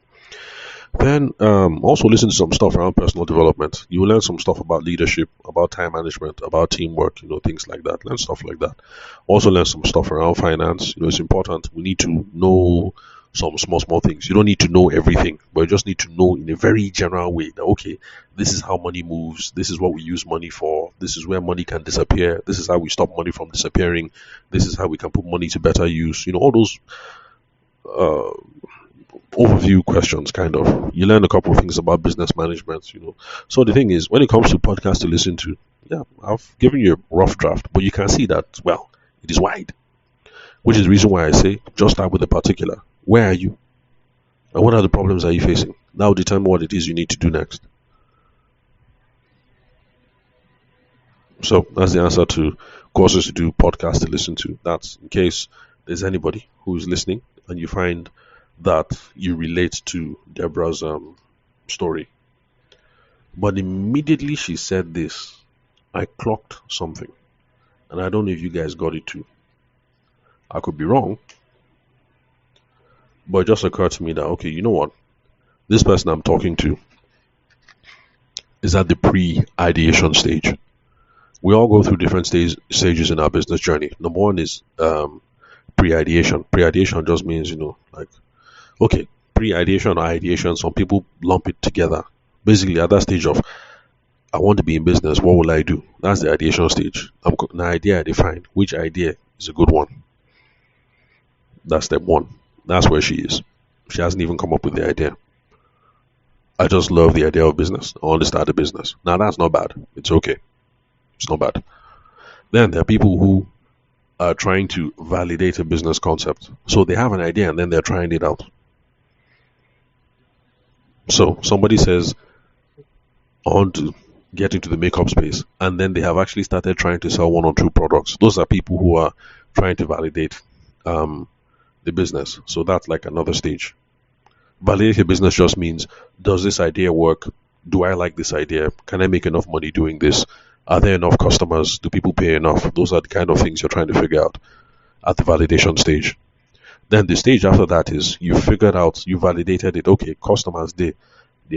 Then also listen to some stuff around personal development. You will learn some stuff about leadership, about time management, about teamwork, things like that. Learn stuff like that. Also learn some stuff around finance. It's important. We need to know some small things. You don't need to know everything, but you just need to know in a very general way that, okay, this is how money moves. This is what we use money for. This is where money can disappear. This is how we stop money from disappearing. This is how we can put money to better use. All those uh, overview questions, kind of. You learn a couple of things about business management. So the thing is, when it comes to podcasts to listen to, yeah, I've given you a rough draft, but you can see that, well, it is wide, which is the reason why I say just start with the particular. Where are you? And what are the problems are you facing? That will determine what it is you need to do next. So that's the answer to courses to do, podcasts to listen to. That's in case there's anybody who is listening and you find that you relate to Deborah's story. But immediately she said this, I clocked something. And I don't know if you guys got it too. I could be wrong. But it just occurred to me that, okay, you know what? This person I'm talking to is at the pre-ideation stage. We all go through different stages in our business journey. Number one is pre-ideation. Pre-ideation just means, like, okay, pre-ideation or ideation, some people lump it together. Basically, at that stage of, I want to be in business, what will I do? That's the ideation stage. An idea I define. Which idea is a good one? That's step one. That's where she is. She hasn't even come up with the idea. I just love the idea of business. I want to start a business. Now, that's not bad. It's okay. It's not bad. Then there are people who are trying to validate a business concept. So they have an idea and then they're trying it out. So somebody says, I want to get into the makeup space, and then they have actually started trying to sell one or two products. Those are people who are trying to validate the business. So that's like another stage. Validate a business just means, does this idea work? Do I like this idea? Can I make enough money doing this? Are there enough customers? Do people pay enough? Those are the kind of things you're trying to figure out at the validation stage. Then the stage after that is you figured out, you validated it. Okay, customers, they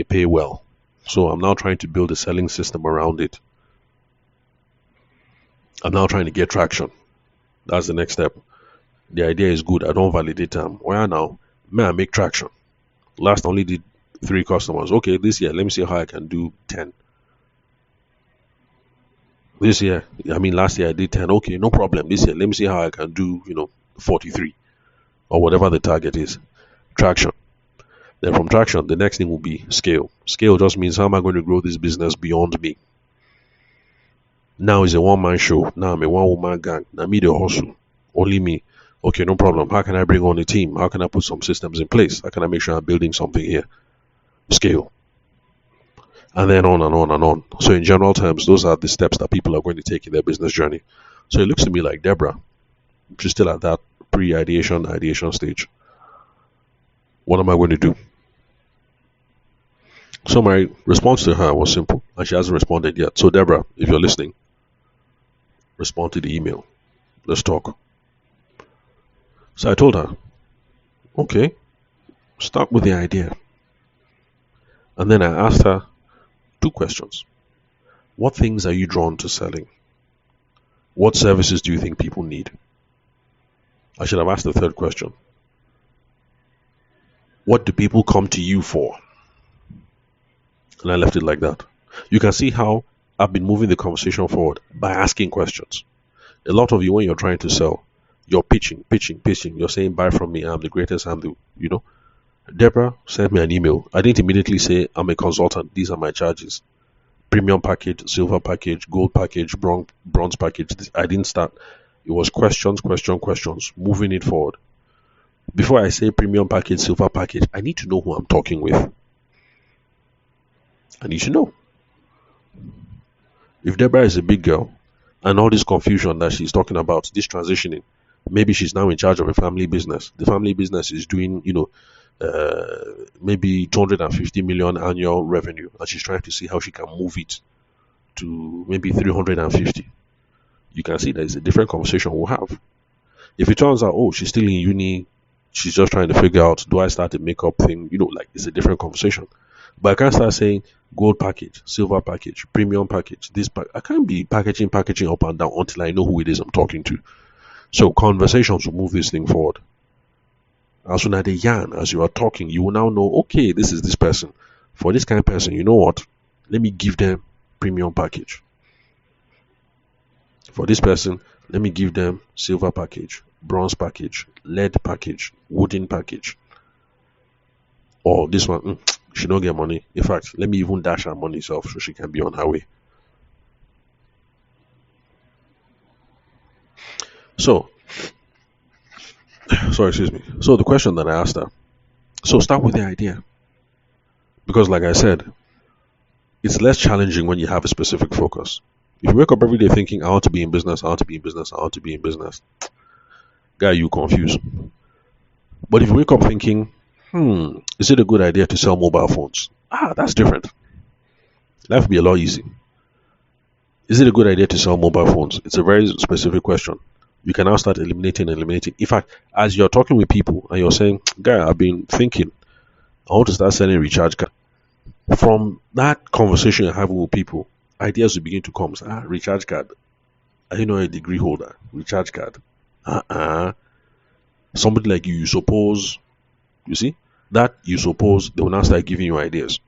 pay well. So I'm now trying to build a selling system around it. I'm now trying to get traction. That's the next step. The idea is good. I don't validate them. Where now? May I make traction? Last I only did 3 customers. Okay, this year, let me see how I can do 10. Last year I did 10. Okay, no problem. This year, let me see how I can do, 43 or whatever the target is. Traction. Then from traction, the next thing will be scale. Scale just means, how am I going to grow this business beyond me? Now it's a one-man show. Now I'm a one-woman gang. Now me the hustle. Only me. Okay, no problem. How can I bring on a team? How can I put some systems in place? How can I make sure I'm building something here? Scale. And then on and on and on. So in general terms, those are the steps that people are going to take in their business journey. So it looks to me like Deborah, she's still at that ideation stage. What am I going to do? So my response to her was simple, and she hasn't responded yet. So Deborah, if you're listening, respond to the email. Let's talk. So I told her, okay, start with the idea. And then I asked her 2 questions. What things are you drawn to selling? What services do you think people need? I should have asked the 3rd question. What do people come to you for? And I left it like that. You can see how I've been moving the conversation forward by asking questions. A lot of you, when you're trying to sell, you're pitching. You're saying, buy from me. I'm the greatest. Deborah sent me an email. I didn't immediately say, I'm a consultant. These are my charges. Premium package, silver package, gold package, bronze package. I didn't start. It was questions, moving it forward. Before I say premium package, silver package, I need to know who I'm talking with. I need to know. If Deborah is a big girl and all this confusion that she's talking about, this transitioning, maybe she's now in charge of a family business. The family business is doing, maybe 250 million annual revenue, and she's trying to see how she can move it to maybe 350. You can see that it's a different conversation we'll have. If it turns out, oh, she's still in uni, she's just trying to figure out, do I start a makeup thing? Like it's a different conversation. But I can't start saying gold package, silver package, premium package, I can't be packaging up and down until I know who it is I'm talking to. So conversations will move this thing forward. As soon as they yarn, as you are talking, you will now know, okay, this is this person. For this kind of person, you know what? Let me give them premium package. For this person, let me give them silver package, bronze package, lead package, wooden package. Or this one, she don't get money. In fact, let me even dash her money off so she can be on her way. So, excuse me. So the question that I asked her, so start with the idea. Because like I said, it's less challenging when you have a specific focus. If you wake up every day thinking, I want to be in business, I want to be in business, I want to be in business, guy, you confuse. But if you wake up thinking, is it a good idea to sell mobile phones? That's different. Life will be a lot easy. Is it a good idea to sell mobile phones? It's a very specific question. You can now start eliminating. In fact, as you're talking with people and you're saying, guy, I've been thinking, I want to start selling recharge card. From that conversation you're having with people, ideas will begin to come. Recharge card. Are you not a degree holder? Recharge card. Somebody like you suppose, you see, that you suppose they will now start giving you ideas.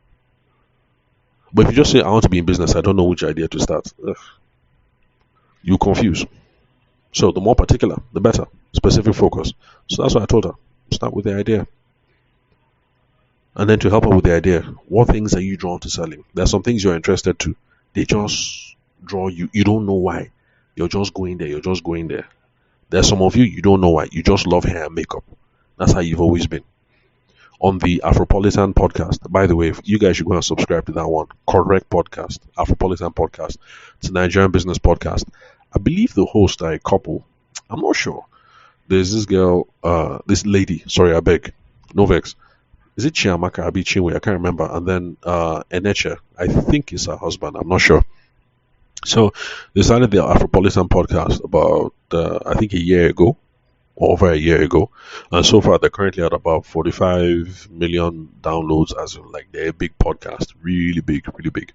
But if you just say, I want to be in business, I don't know which idea to start, you confuse. So the more particular, the better. Specific focus. So that's what I told her. Start with the idea. And then to help her with the idea, what things are you drawn to selling? There are some things you're interested to. They just draw you. You don't know why. You're just going there. There's some of you, you don't know why. You just love hair and makeup. That's how you've always been. On the Afropolitan podcast, by the way, you guys should go and subscribe to that one. Correct podcast. Afropolitan podcast. It's a Nigerian business podcast. I believe the hosts are a couple. I'm not sure. There's this girl, this lady. Sorry, I beg. No vex. Is it Chiamaka Abi Chinwe? I can't remember. And then Eneche, I think is her husband. I'm not sure. So they started the Afropolitan podcast about, I think, a year ago, or over a year ago. And so far, they're currently at about 45 million downloads, as in, like, they're a big podcast. Really big, really big.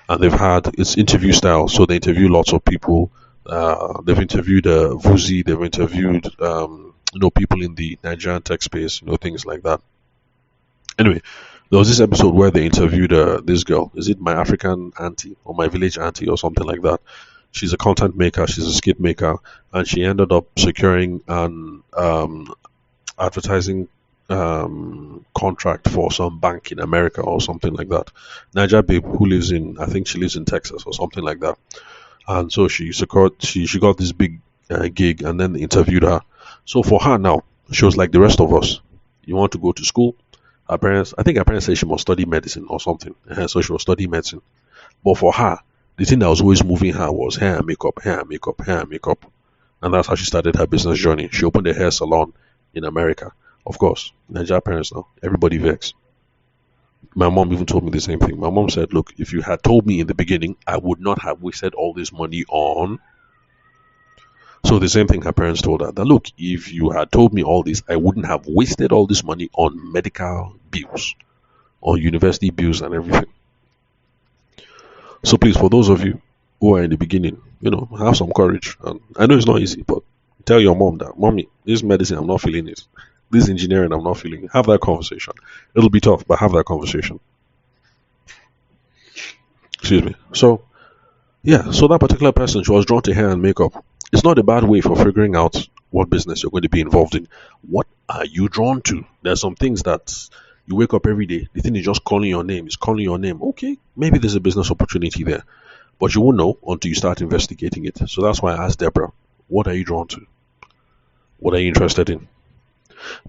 And they've had, it's interview style. So they interview lots of people. They've interviewed Vuzi. They've interviewed, people in the Nigerian tech space, things like that. Anyway, there was this episode where they interviewed this girl. Is it my African auntie or my village auntie or something like that? She's a content maker. She's a skit maker, and she ended up securing an advertising contract for some bank in America or something like that. Niger babe who lives in, I think she lives in Texas or something like that. And so she got this big gig, and then they interviewed her. So for her now, she was like the rest of us. You want to go to school? I think her parents said she must study medicine or something. So she was studying medicine. But for her, the thing that was always moving her was hair and makeup. And that's how she started her business journey. She opened a hair salon in America. Of course, Nigerian parents now, everybody vex. My mom even told me the same thing. My mom said, look, if you had told me in the beginning, I would not have wasted all this money on. So the same thing her parents told her, that look, if you had told me all this, I wouldn't have wasted all this money on medical bills, on university bills and everything. So please, for those of you who are in the beginning, have some courage. And I know it's not easy, but tell your mom that, mommy, this medicine, I'm not feeling it. This engineering, I'm not feeling it. Have that conversation. It'll be tough, but have that conversation. Excuse me. So, yeah, so that particular person, she was drawn to hair and makeup. It's not a bad way for figuring out what business you're going to be involved in. What are you drawn to? There's some things that you wake up every day, the thing is just calling your name. It's calling your name. Okay, maybe there's a business opportunity there. But you won't know until you start investigating it. So that's why I asked Deborah, what are you drawn to? What are you interested in?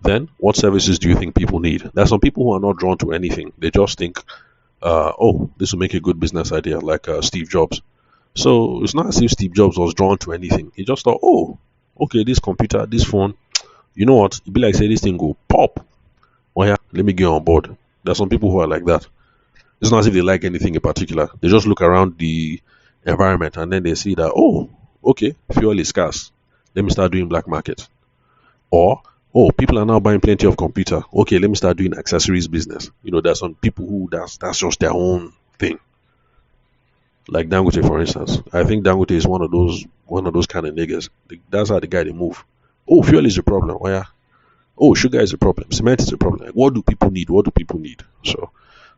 Then, what services do you think people need? There are some people who are not drawn to anything. They just think, oh, this will make a good business idea, like Steve Jobs. So it's not as if Steve Jobs was drawn to anything. He just thought, oh, okay, this computer, this phone, you know what? It'd be like say this thing go pop. Oh yeah, let me get on board. There are some people who are like that. It's not as if they like anything in particular. They just look around the environment and then they see that, oh, okay, fuel is scarce. Let me start doing black market. Or, oh, people are now buying plenty of computer. Okay, let me start doing accessories business. There's some people who that's just their own thing. Like Dangote, for instance. I think Dangote is one of those kind of niggas. That's how the guy they move. Oh, fuel is a problem. Oh yeah. Oh, sugar is a problem. Cement is a problem. Like, what do people need? What do people need? So,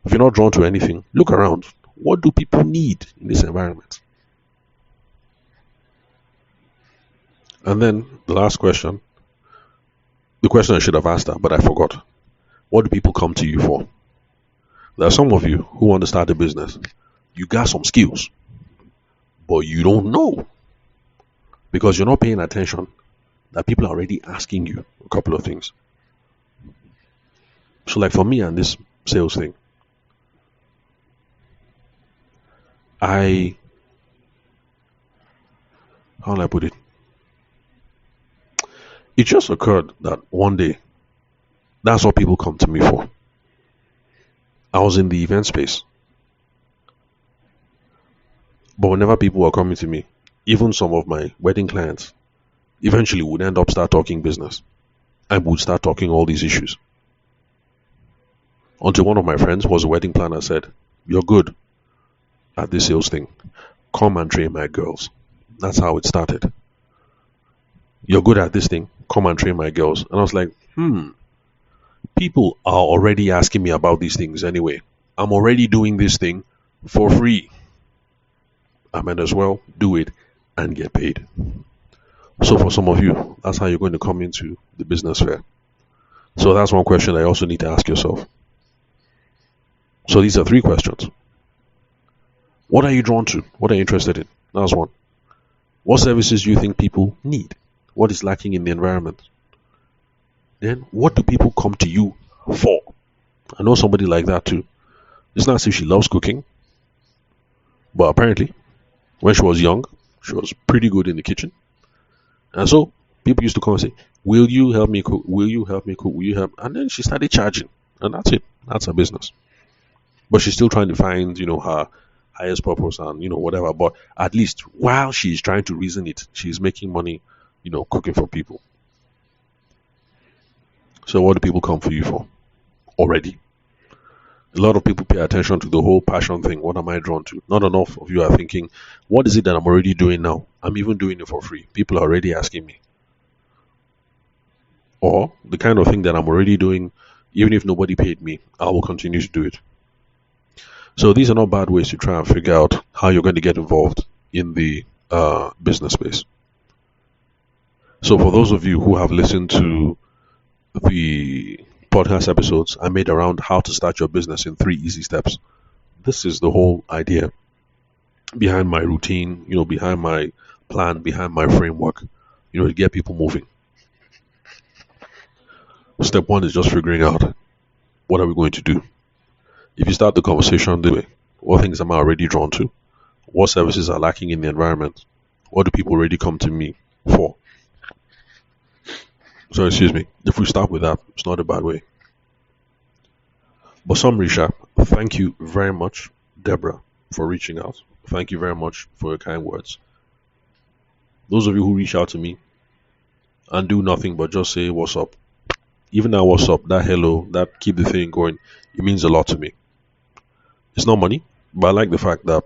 if you're not drawn to anything, look around. What do people need in this environment? And then the last question, the question I should have asked her, but I forgot. What do people come to you for? There are some of you who want to start a business. You got some skills, but you don't know because you're not paying attention that people are already asking you a couple of things. So, like for me and this sales thing, I how do I put it? It just occurred that one day that's what people come to me for. I was in the event space, but whenever people were coming to me, even some of my wedding clients eventually would end up start talking business and would start talking all these issues. Until one of my friends was a wedding planner said, "You're good at this sales thing. Come and train my girls." That's how it started. You're good at this thing. Come and train my girls. And I was like, people are already asking me about these things anyway. I'm already doing this thing for free. I might as well do it and get paid. So for some of you, that's how you're going to come into the business fair. So that's one question I also need to ask yourself. So these are 3 questions. What are you drawn to? What are you interested in? That's one. What services do you think people need? What is lacking in the environment? Then what do people come to you for? I know somebody like that too. It's not as if she loves cooking, but apparently when she was young, she was pretty good in the kitchen. And so people used to come and say, "Will you help me cook? Will you help me cook? Will you help?" And then she started charging. And that's it. That's her business. But she's still trying to find, her highest purpose and, whatever. But at least while she's trying to reason it, she's making money, cooking for people. So what do people come for you for? Already. A lot of people pay attention to the whole passion thing. What am I drawn to? Not enough of you are thinking, what is it that I'm already doing now? I'm even doing it for free. People are already asking me. Or the kind of thing that I'm already doing, even if nobody paid me, I will continue to do it. So these are not bad ways to try and figure out how you're going to get involved in the business space. So for those of you who have listened to the podcast episodes I made around how to start your business in 3 easy steps, this is the whole idea behind my routine, behind my plan, behind my framework, to get people moving. Step 1 is just figuring out what are we going to do. If you start the conversation this way, what things am I already drawn to? What services are lacking in the environment? What do people already come to me for? So excuse me, if we start with that, it's not a bad way. But Risha, thank you very much, Deborah, for reaching out. Thank you very much for your kind words. Those of you who reach out to me and do nothing but just say what's up, even that what's up, that hello, that keep the thing going, it means a lot to me. It's not money, but I like the fact that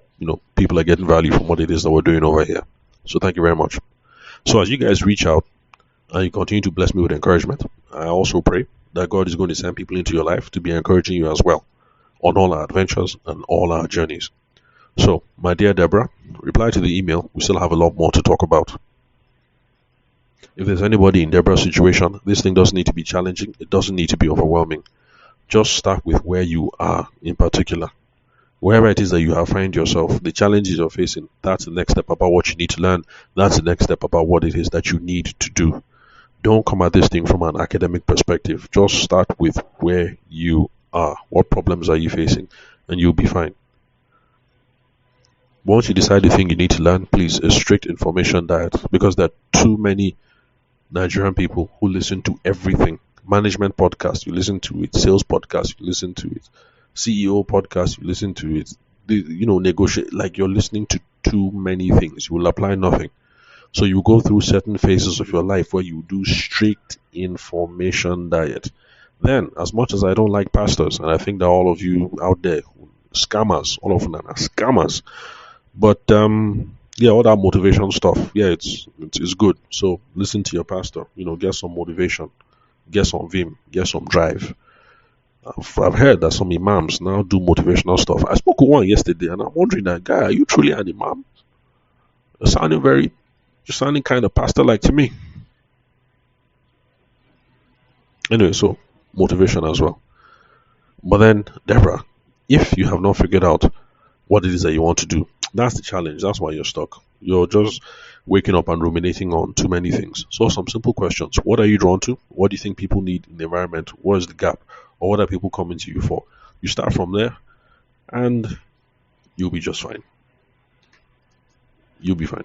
people are getting value from what it is that we're doing over here. So thank you very much. So as you guys reach out and you continue to bless me with encouragement, I also pray that God is going to send people into your life to be encouraging you as well on all our adventures and all our journeys. So, my dear Deborah, reply to the email. We still have a lot more to talk about. If there's anybody in Deborah's situation, this thing doesn't need to be challenging. It doesn't need to be overwhelming. Just start with where you are in particular. Wherever it is that you have find yourself, the challenges you're facing, that's the next step about what you need to learn. That's the next step about what it is that you need to do. Don't come at this thing from an academic perspective. Just start with where you are. What problems are you facing? And you'll be fine. Once you decide the thing you need to learn, please, a strict information diet, because there are too many Nigerian people who listen to everything. Management podcast, you listen to it. Sales podcast, you listen to it. CEO podcast, you listen to it. Negotiate, like you're listening to too many things. You will apply nothing. So you go through certain phases of your life where you do strict information diet. Then, as much as I don't like pastors, and I think that all of you out there, scammers, all of them are scammers. But yeah, all that motivation stuff, yeah, it's good. So listen to your pastor. Get some motivation, get some vim, get some drive. I've heard that some imams now do motivational stuff. I spoke with one yesterday, and I'm wondering, that guy, are you truly an imam? You're sounding kind of pastor-like to me. Anyway, so motivation as well. But then, Deborah, if you have not figured out what it is that you want to do, that's the challenge. That's why you're stuck. You're just waking up and ruminating on too many things. So some simple questions. What are you drawn to? What do you think people need in the environment? What is the gap? Or what are people coming to you for? You start from there and you'll be just fine. You'll be fine.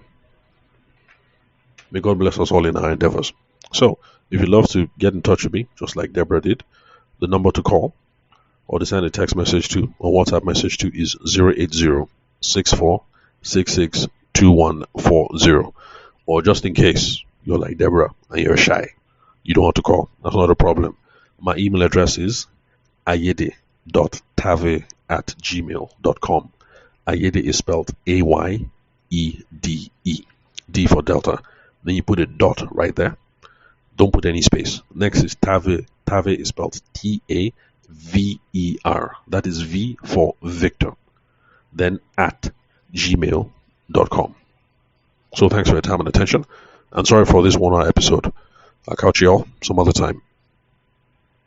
May God bless us all in our endeavors. So, if you'd love to get in touch with me, just like Deborah did, the number to call or to send a text message to or WhatsApp message to is 080-6466-2140. Or just in case you're like Deborah and you're shy, you don't want to call. That's not a problem. My email address is ayede.tave@gmail.com. Ayede is spelled Ayede. D for Delta. Then you put a dot right there. Don't put any space. Next is Tave. Tave is spelled Taver. That is V for Victor. Then at gmail.com. So thanks for your time and attention. And sorry for this 1 hour episode. I'll catch you all some other time.